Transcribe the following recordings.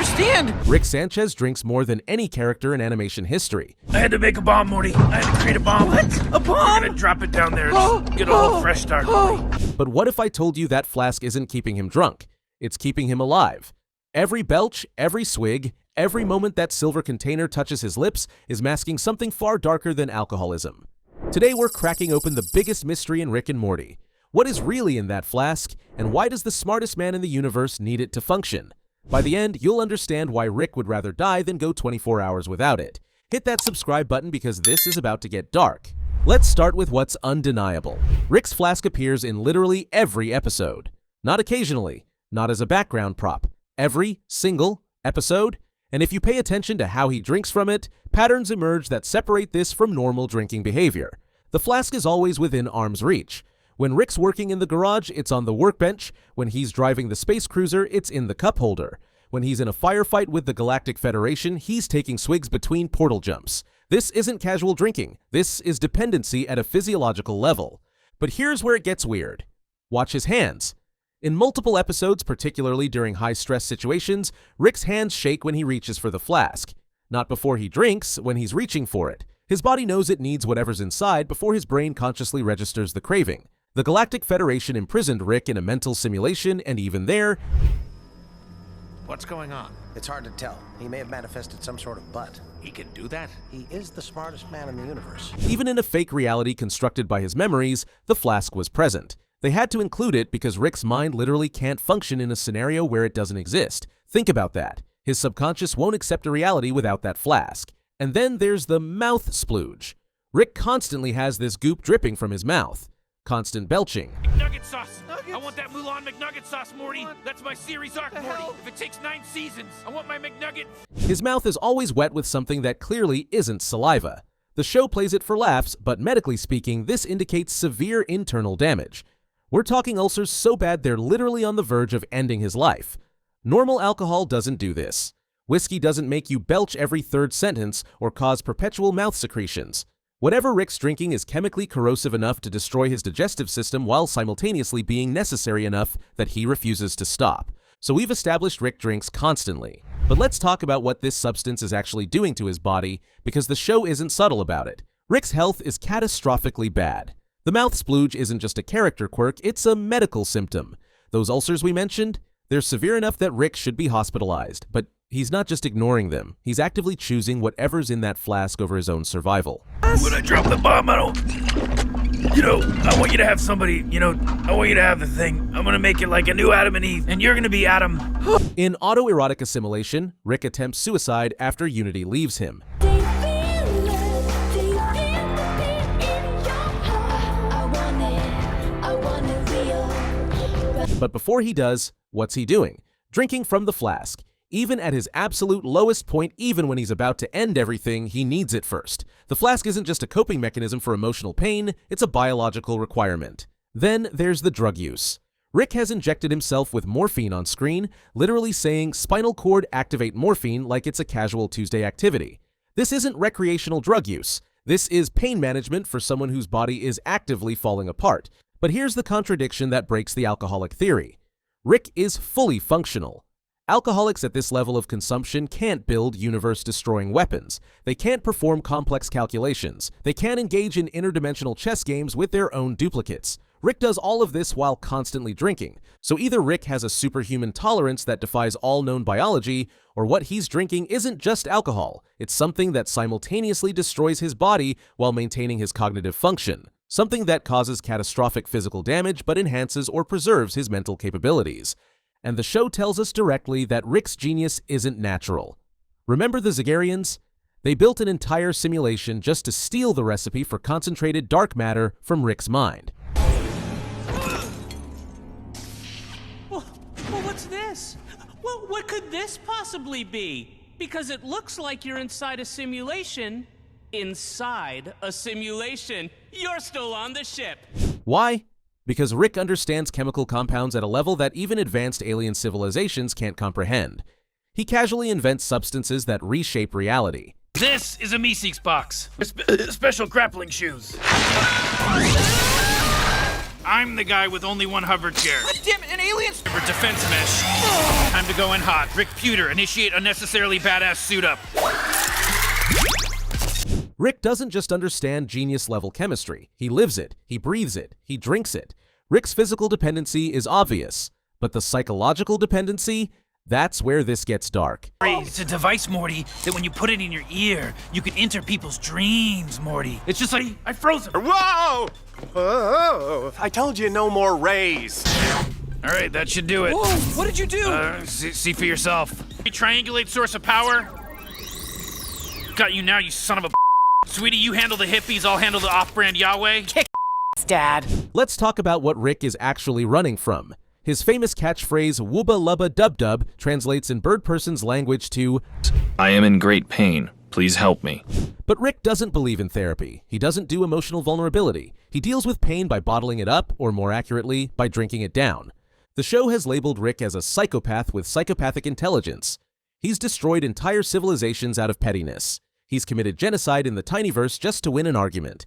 understand. Rick Sanchez drinks more than any character in animation history. I had to make a bomb, Morty. I had to create a bomb. What? A bomb? I'm gonna drop it down there and get a whole fresh start, Morty. But what if I told you that Flask isn't keeping him drunk? It's keeping him alive. Every belch, every swig, every moment that silver container touches his lips is masking something far darker than alcoholism. Today we're cracking open the biggest mystery in Rick and Morty. What is really in that flask, and why does the smartest man in the universe need it to function? By the end, you'll understand why Rick would rather die than go 24 hours without it. Hit that subscribe button because this is about to get dark. Let's start with what's undeniable. Rick's flask appears in literally every episode. Not occasionally, not as a background prop. Every single episode. And if you pay attention to how he drinks from it, patterns emerge that separate this from normal drinking behavior. The flask is always within arm's reach. When Rick's working in the garage, it's on the workbench. When he's driving the space cruiser, it's in the cup holder. When he's in a firefight with the Galactic Federation, he's taking swigs between portal jumps. This isn't casual drinking. This is dependency at a physiological level. But here's where it gets weird. Watch his hands. In multiple episodes, particularly during high-stress situations, Rick's hands shake when he reaches for the flask. Not before he drinks, when he's reaching for it. His body knows it needs whatever's inside before his brain consciously registers the craving. The Galactic Federation imprisoned Rick in a mental simulation, and even there... What's going on? It's hard to tell. He may have manifested some sort of butt. He can do that? He is the smartest man in the universe. Even in a fake reality constructed by his memories, the flask was present. They had to include it because Rick's mind literally can't function in a scenario where it doesn't exist. Think about that. His subconscious won't accept a reality without that flask. And then there's the mouth splooge. Rick constantly has this goop dripping from his mouth. Constant belching. McNugget sauce. I want that Mulan McNugget sauce, Morty. That's my series arc, Morty. If it takes 9 seasons, I want my McNugget. His mouth is always wet with something that clearly isn't saliva. The show plays it for laughs, but medically speaking, this indicates severe internal damage. We're talking ulcers so bad they're literally on the verge of ending his life. Normal alcohol doesn't do this. Whiskey doesn't make you belch every third sentence or cause perpetual mouth secretions. Whatever Rick's drinking is chemically corrosive enough to destroy his digestive system while simultaneously being necessary enough that he refuses to stop. So we've established Rick drinks constantly. But let's talk about what this substance is actually doing to his body, because the show isn't subtle about it. Rick's health is catastrophically bad. The mouth splooge isn't just a character quirk, it's a medical symptom. Those ulcers we mentioned, they're severe enough that Rick should be hospitalized, but he's not just ignoring them. He's actively choosing whatever's in that flask over his own survival. When I drop the bomb, I want you to have somebody, I want you to have the thing. I'm gonna make it like a new Adam and Eve, and you're gonna be Adam. In autoerotic assimilation, Rick attempts suicide after Unity leaves him. But before he does, what's he doing? Drinking from the flask. Even at his absolute lowest point, even when he's about to end everything, he needs it first. The flask isn't just a coping mechanism for emotional pain, it's a biological requirement. Then there's the drug use. Rick has injected himself with morphine on screen, literally saying spinal cord activate morphine like it's a casual Tuesday activity. This isn't recreational drug use. This is pain management for someone whose body is actively falling apart. But here's the contradiction that breaks the alcoholic theory. Rick is fully functional. Alcoholics at this level of consumption can't build universe-destroying weapons. They can't perform complex calculations. They can't engage in interdimensional chess games with their own duplicates. Rick does all of this while constantly drinking. So either Rick has a superhuman tolerance that defies all known biology, or what he's drinking isn't just alcohol. It's something that simultaneously destroys his body while maintaining his cognitive function. Something that causes catastrophic physical damage but enhances or preserves his mental capabilities. And the show tells us directly that Rick's genius isn't natural. Remember the Zagarians? They built an entire simulation just to steal the recipe for concentrated dark matter from Rick's mind. Well, what's this? Well, what could this possibly be? Because it looks like you're inside a simulation. Inside a simulation. You're still on the ship. Why? Because Rick understands chemical compounds at a level that even advanced alien civilizations can't comprehend. He casually invents substances that reshape reality. This is a Meeseeks box. Special grappling shoes. I'm the guy with only one hover chair. God damn it, an aliens? For defense mesh. Time to go in hot. Rick Pewter, initiate unnecessarily badass suit up. Rick doesn't just understand genius-level chemistry. He lives it, he breathes it, he drinks it. Rick's physical dependency is obvious, but the psychological dependency? That's where this gets dark. It's a device, Morty, that when you put it in your ear, you can enter people's dreams, Morty. It's just like, I froze him. Whoa! Whoa! I told you no more rays. All right, that should do it. Whoa, what did you do? See for yourself. You triangulate source of power. Got you now, you son of a Sweetie, you handle the hippies, I'll handle the off-brand Yahweh. Kick Dad. Let's talk about what Rick is actually running from. His famous catchphrase, wooba lubba dub dub, translates in bird person's language to, I am in great pain. Please help me. But Rick doesn't believe in therapy. He doesn't do emotional vulnerability. He deals with pain by bottling it up, or more accurately, by drinking it down. The show has labeled Rick as a psychopath with psychopathic intelligence. He's destroyed entire civilizations out of pettiness. He's committed genocide in the tinyverse just to win an argument.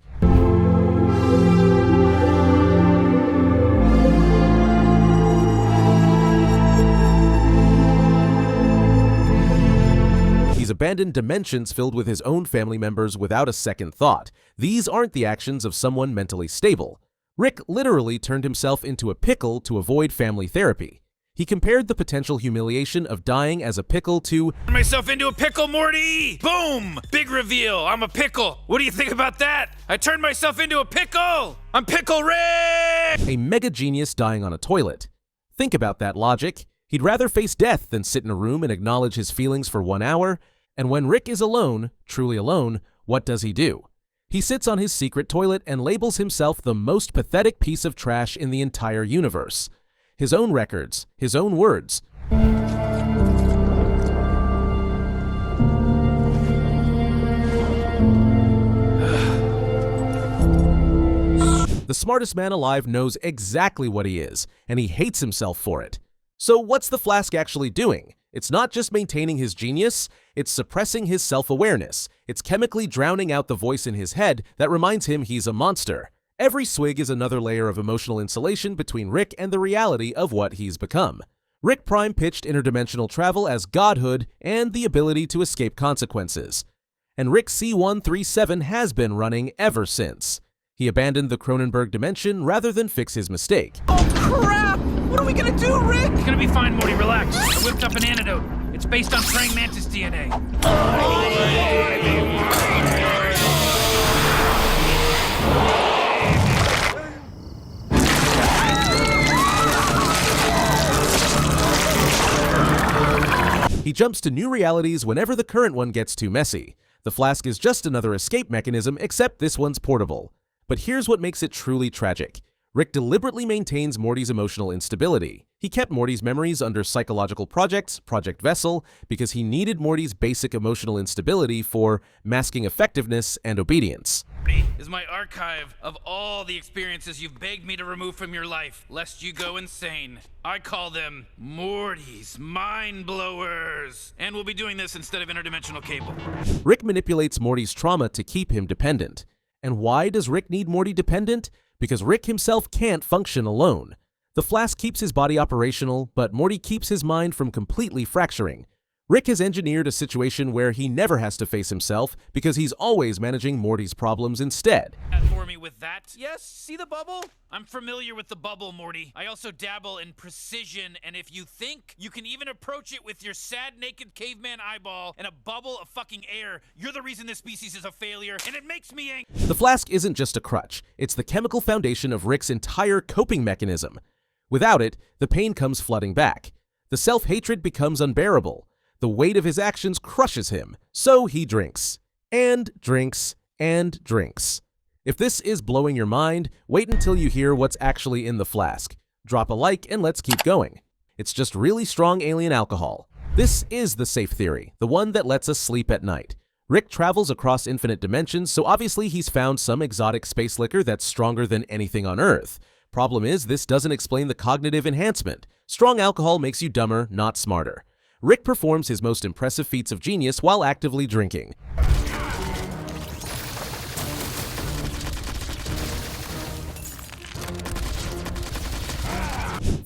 He's abandoned dimensions filled with his own family members without a second thought. These aren't the actions of someone mentally stable. Rick literally turned himself into a pickle to avoid family therapy. He compared the potential humiliation of dying as a pickle to Turn myself into a pickle, Morty! Boom! Big reveal, I'm a pickle. What do you think about that? I turned myself into a pickle! I'm Pickle Rick! a mega genius dying on a toilet. Think about that logic. He'd rather face death than sit in a room and acknowledge his feelings for 1 hour. And when Rick is alone, truly alone, what does he do? He sits on his secret toilet and labels himself the most pathetic piece of trash in the entire universe. His own records, his own words. The smartest man alive knows exactly what he is, and he hates himself for it. So what's the Flask actually doing? It's not just maintaining his genius, it's suppressing his self-awareness. It's chemically drowning out the voice in his head that reminds him he's a monster. Every swig is another layer of emotional insulation between Rick and the reality of what he's become. Rick Prime pitched interdimensional travel as godhood and the ability to escape consequences. And Rick C137 has been running ever since. He abandoned the Cronenberg dimension rather than fix his mistake. Oh crap! What are we gonna do, Rick? It's gonna be fine, Morty, relax. I whipped up an antidote. It's based on praying mantis DNA. He jumps to new realities whenever the current one gets too messy. The Flask is just another escape mechanism, except this one's portable. But here's what makes it truly tragic. Rick deliberately maintains Morty's emotional instability. He kept Morty's memories under psychological projects, Project Vessel, because he needed Morty's basic emotional instability for masking effectiveness and obedience. Morty is my archive of all the experiences you've begged me to remove from your life, lest you go insane. I call them Morty's Mind Blowers. And we'll be doing this instead of interdimensional cable. Rick manipulates Morty's trauma to keep him dependent. And why does Rick need Morty dependent? Because Rick himself can't function alone. The Flask keeps his body operational, but Morty keeps his mind from completely fracturing. Rick has engineered a situation where he never has to face himself because he's always managing Morty's problems instead. For me with that? Yes, see the bubble? I'm familiar with the bubble, Morty. I also dabble in precision, and if you think you can even approach it with your sad, naked caveman eyeball and a bubble of fucking air, you're the reason this species is a failure, and it makes me angry. The Flask isn't just a crutch, it's the chemical foundation of Rick's entire coping mechanism. Without it, the pain comes flooding back. The self-hatred becomes unbearable. The weight of his actions crushes him, so he drinks. And drinks. And drinks. If this is blowing your mind, wait until you hear what's actually in the Flask. Drop a like and let's keep going. It's just really strong alien alcohol. This is the safe theory, the one that lets us sleep at night. Rick travels across infinite dimensions, so obviously he's found some exotic space liquor that's stronger than anything on Earth. Problem is, this doesn't explain the cognitive enhancement. Strong alcohol makes you dumber, not smarter. Rick performs his most impressive feats of genius while actively drinking.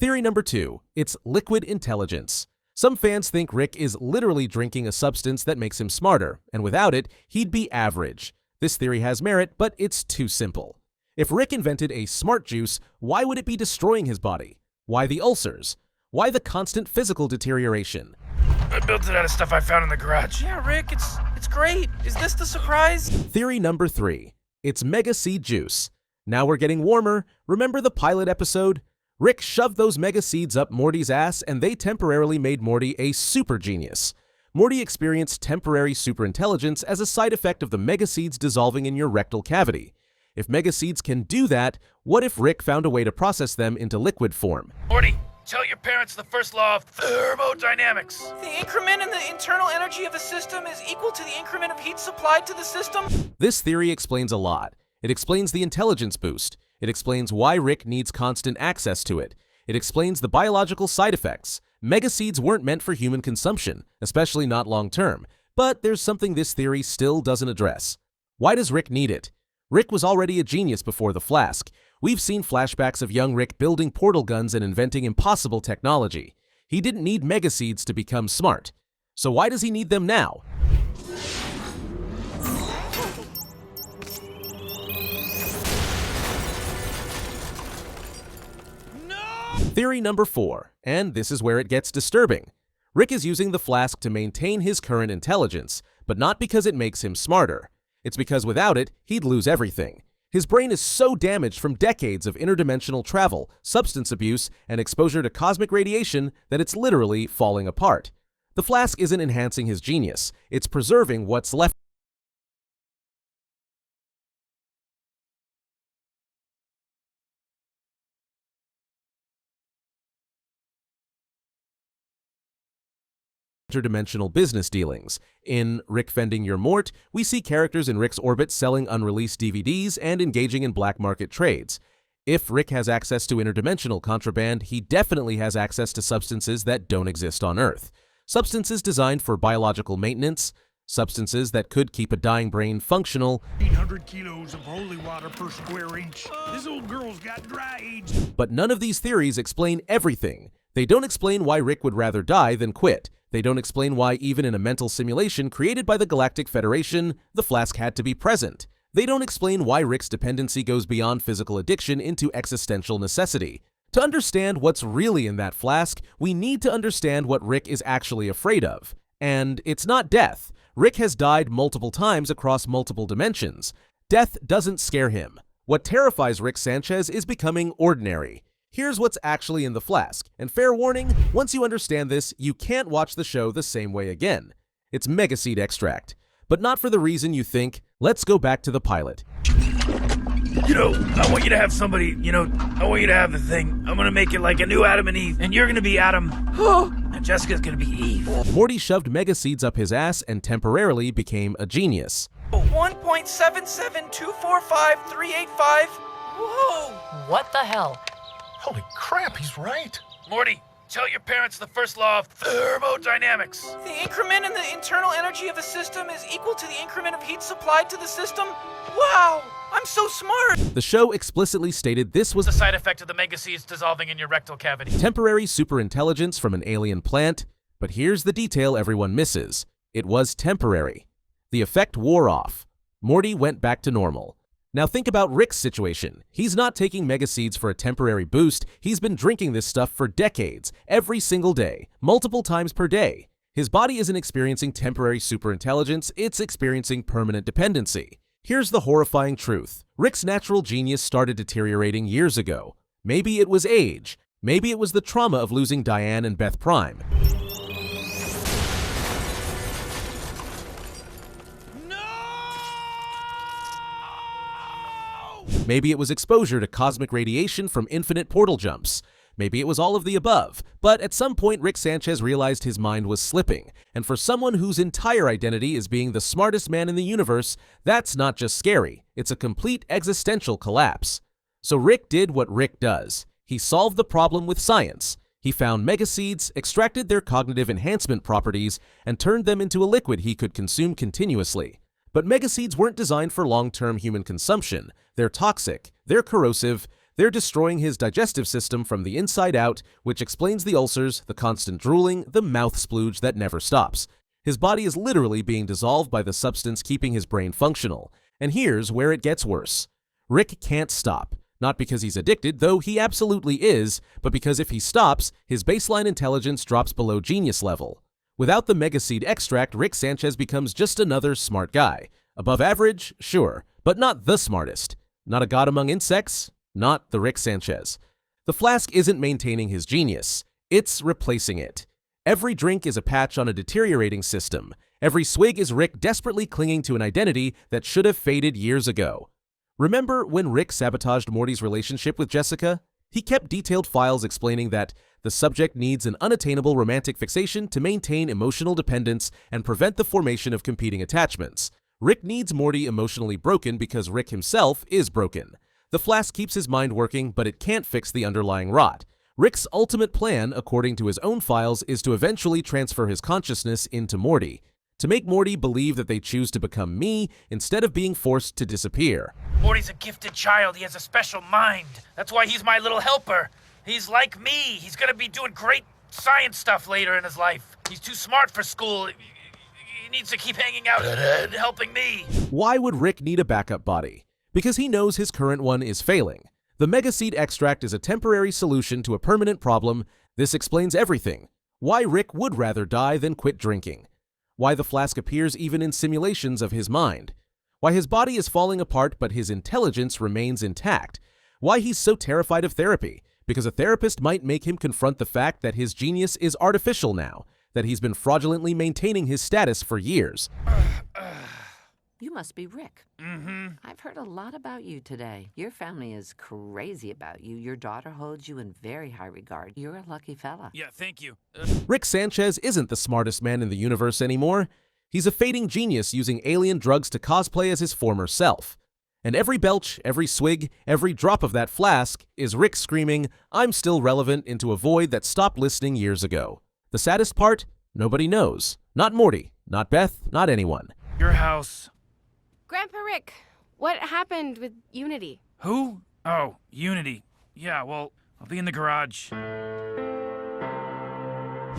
Theory number 2, it's liquid intelligence. Some fans think Rick is literally drinking a substance that makes him smarter, and without it, he'd be average. This theory has merit, but it's too simple. If Rick invented a smart juice, why would it be destroying his body? Why the ulcers? Why the constant physical deterioration? I built it out of stuff I found in the garage. Yeah, Rick, it's great. Is this the surprise? Theory number 3, it's mega seed juice. Now we're getting warmer. Remember the pilot episode? Rick shoved those mega seeds up Morty's ass, and they temporarily made Morty a super genius. Morty experienced temporary superintelligence as a side effect of the mega seeds dissolving in your rectal cavity. If mega seeds can do that, what if Rick found a way to process them into liquid form? Morty, tell your parents the first law of thermodynamics. The increment in the internal energy of a system is equal to the increment of heat supplied to the system. This theory explains a lot. It explains the intelligence boost. It explains why Rick needs constant access to it. It explains the biological side effects. Mega seeds weren't meant for human consumption, especially not long-term. But there's something this theory still doesn't address. Why does Rick need it? Rick was already a genius before the Flask. We've seen flashbacks of young Rick building portal guns and inventing impossible technology. He didn't need mega seeds to become smart. So why does he need them now? Theory number 4, and this is where it gets disturbing. Rick is using the Flask to maintain his current intelligence, but not because it makes him smarter. It's because without it, he'd lose everything. His brain is so damaged from decades of interdimensional travel, substance abuse, and exposure to cosmic radiation that it's literally falling apart. The Flask isn't enhancing his genius, it's preserving what's left interdimensional business dealings. In Rick Fending Your Mort, we see characters in Rick's orbit selling unreleased DVDs and engaging in black market trades. If Rick has access to interdimensional contraband, he definitely has access to substances that don't exist on Earth. Substances designed for biological maintenance, substances that could keep a dying brain functional, 800 kilos of holy water per square inch. This old girl's got dry age. but none of these theories explain everything. They don't explain why Rick would rather die than quit. They don't explain why even in a mental simulation created by the Galactic Federation, the Flask had to be present. They don't explain why Rick's dependency goes beyond physical addiction into existential necessity. To understand what's really in that Flask, we need to understand what Rick is actually afraid of. And it's not death. Rick has died multiple times across multiple dimensions. Death doesn't scare him. What terrifies Rick Sanchez is becoming ordinary. Here's what's actually in the Flask, and fair warning, once you understand this, you can't watch the show the same way again. It's mega seed extract. But not for the reason you think. Let's go back to the pilot. I want you to have somebody, I want you to have the thing. I'm gonna make it like a new Adam and Eve, and you're gonna be Adam. And Jessica's gonna be Eve. Morty shoved mega seeds up his ass and temporarily became a genius. 1.77245,385. Whoa! What the hell? Holy crap, he's right. Morty, tell your parents the first law of thermodynamics. The increment in the internal energy of a system is equal to the increment of heat supplied to the system. Wow! I'm so smart! The show explicitly stated this was The side effect of the mega seeds dissolving in your rectal cavity. temporary superintelligence from an alien plant, but here's the detail everyone misses. It was temporary. The effect wore off. Morty went back to normal. Now think about Rick's situation. He's not taking mega seeds for a temporary boost. He's been drinking this stuff for decades, every single day, multiple times per day. His body isn't experiencing temporary superintelligence, it's experiencing permanent dependency. Here's the horrifying truth. Rick's natural genius started deteriorating years ago. Maybe it was age. Maybe it was the trauma of losing Diane and Beth Prime. Maybe it was exposure to cosmic radiation from infinite portal jumps. Maybe it was all of the above. But at some point, Rick Sanchez realized his mind was slipping. And for someone whose entire identity is being the smartest man in the universe, that's not just scary. It's a complete existential collapse. So Rick did what Rick does. He solved the problem with science. He found megaseeds, extracted their cognitive enhancement properties, and turned them into a liquid he could consume continuously. But megaseeds weren't designed for long-term human consumption. They're toxic, they're corrosive, They're destroying his digestive system from the inside out, which explains the ulcers, the constant drooling, the mouth splooge that never stops. His body is literally being dissolved by the substance keeping his brain functional. And here's where it gets worse. Rick can't stop. Not because he's addicted, though he absolutely is, but because if he stops, his baseline intelligence drops below genius level. Without the mega seed extract, Rick Sanchez becomes just another smart guy. Above average, sure, but not the smartest. Not a god among insects, not the Rick Sanchez. The Flask isn't maintaining his genius, it's replacing it. Every drink is a patch on a deteriorating system. Every swig is Rick desperately clinging to an identity that should have faded years ago. Remember when Rick sabotaged Morty's relationship with Jessica? He kept detailed files explaining that the subject needs an unattainable romantic fixation to maintain emotional dependence and prevent the formation of competing attachments. Rick needs Morty emotionally broken because Rick himself is broken. The Flask keeps his mind working, but it can't fix the underlying rot. Rick's ultimate plan, according to his own files, is to eventually transfer his consciousness into Morty. To make Morty believe that they choose to become me instead of being forced to disappear. Morty's a gifted child. He has a special mind. That's why he's my little helper. He's like me. He's gonna be doing great science stuff later in his life. He's too smart for school. He needs to keep hanging out and helping me. Why would Rick need a backup body? Because he knows his current one is failing. The Mega Seed extract is a temporary solution to a permanent problem. This explains everything. Why Rick would rather die than quit drinking. Why the Flask appears even in simulations of his mind. Why his body is falling apart but his intelligence remains intact. Why he's so terrified of therapy. Because a therapist might make him confront the fact that his genius is artificial now, that he's been fraudulently maintaining his status for years. You must be Rick. Mm-hmm. I've heard a lot about you today. Your family is crazy about you. Your daughter holds you in very high regard. You're a lucky fella. Yeah, thank you. Rick Sanchez isn't the smartest man in the universe anymore. He's a fading genius using alien drugs to cosplay as his former self. And every belch, every swig, every drop of that flask is Rick screaming, "I'm still relevant," into a void that stopped listening years ago. The saddest part? Nobody knows. Not Morty, not Beth, not anyone. Your house. Grandpa Rick, what happened with Unity? Who? Oh, Unity. Yeah, well, I'll be in the garage.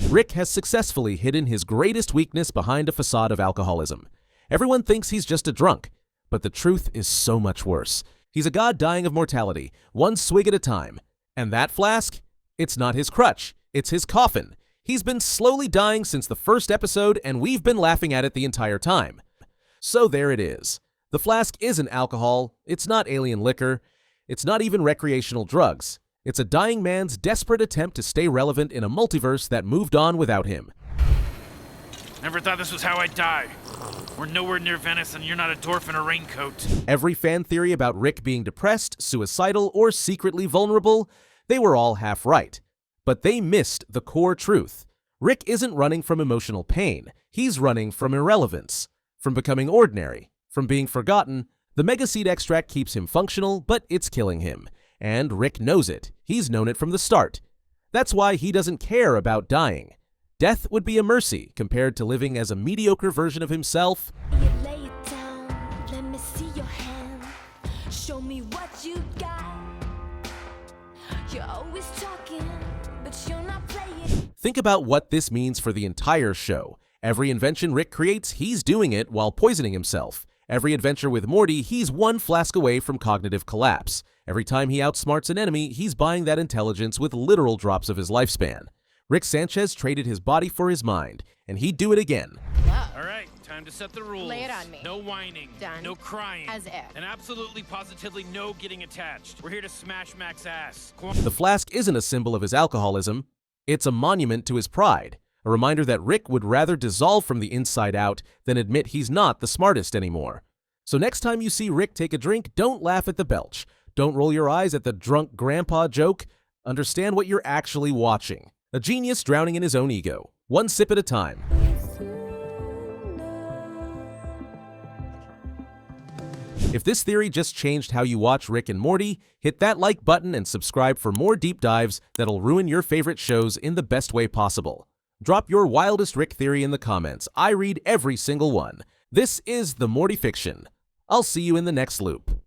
Rick has successfully hidden his greatest weakness behind a facade of alcoholism. Everyone thinks he's just a drunk, but the truth is so much worse. He's a god dying of mortality, one swig at a time. And that flask? It's not his crutch, it's his coffin. He's been slowly dying since the first episode, and we've been laughing at it the entire time. So there it is. The Flask isn't alcohol, it's not alien liquor, it's not even recreational drugs. It's a dying man's desperate attempt to stay relevant in a multiverse that moved on without him. Never thought this was how I'd die. We're nowhere near Venice and you're not a dwarf in a raincoat. Every fan theory about Rick being depressed, suicidal, or secretly vulnerable, they were all half right. But they missed the core truth. Rick isn't running from emotional pain, he's running from irrelevance. From becoming ordinary, from being forgotten. The Mega Seed extract keeps him functional, but it's killing him. And Rick knows it. He's known it from the start. That's why he doesn't care about dying. Death would be a mercy compared to living as a mediocre version of himself. You lay it down, let me see your hand. Show me what you got. You're always talking, but you're not playing. Think about what this means for the entire show. Every invention Rick creates, he's doing it while poisoning himself. Every adventure with Morty, he's one flask away from cognitive collapse. Every time he outsmarts an enemy, he's buying that intelligence with literal drops of his lifespan. Rick Sanchez traded his body for his mind, and he'd do it again. All right, time to set the rules. Lay it on me. No whining. Done. No crying. As if. And absolutely positively no getting attached. We're here to smash Mac's ass. The Flask isn't a symbol of his alcoholism. It's a monument to his pride. A reminder that Rick would rather dissolve from the inside out than admit he's not the smartest anymore. So next time you see Rick take a drink, don't laugh at the belch. Don't roll your eyes at the drunk grandpa joke. Understand what you're actually watching. A genius drowning in his own ego, one sip at a time. If this theory just changed how you watch Rick and Morty, hit that like button and subscribe for more deep dives that'll ruin your favorite shows in the best way possible. Drop your wildest Rick theory in the comments. I read every single one. This is The Morty Fiction. I'll see you in the next loop.